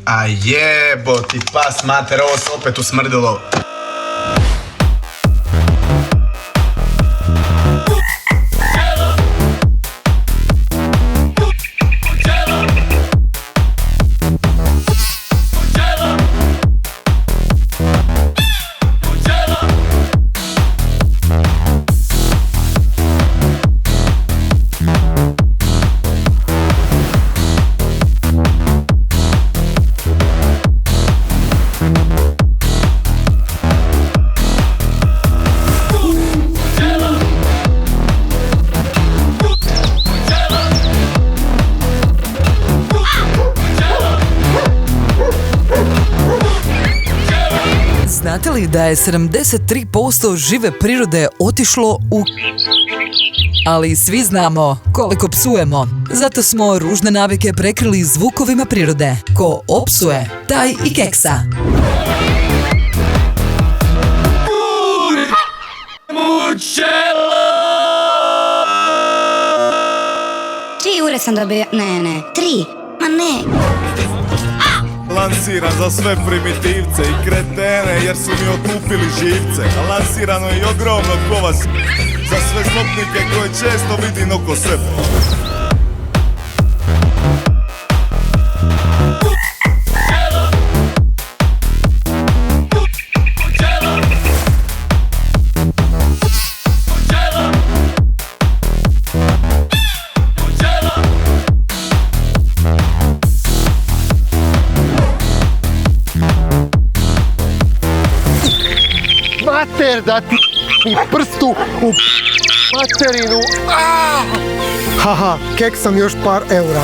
A jeboti pas mater, ovo se opet usmrdilo. Znate li da je 73% žive prirode otišlo u... Ali svi znamo koliko psujemo. Zato smo ružne navike prekrili zvukovima prirode. Ko opsuje, taj i keksa. Tri ure sam dobio, ne, 3, ma ne. Lansiran za sve primitivce i kretene jer su mi otupili živce. Lansirano i ogromno ko vas za sve slopnike koje često vidim oko sebe. Mater, da ti i prstu u materinu. Haha, kek sam još par eura.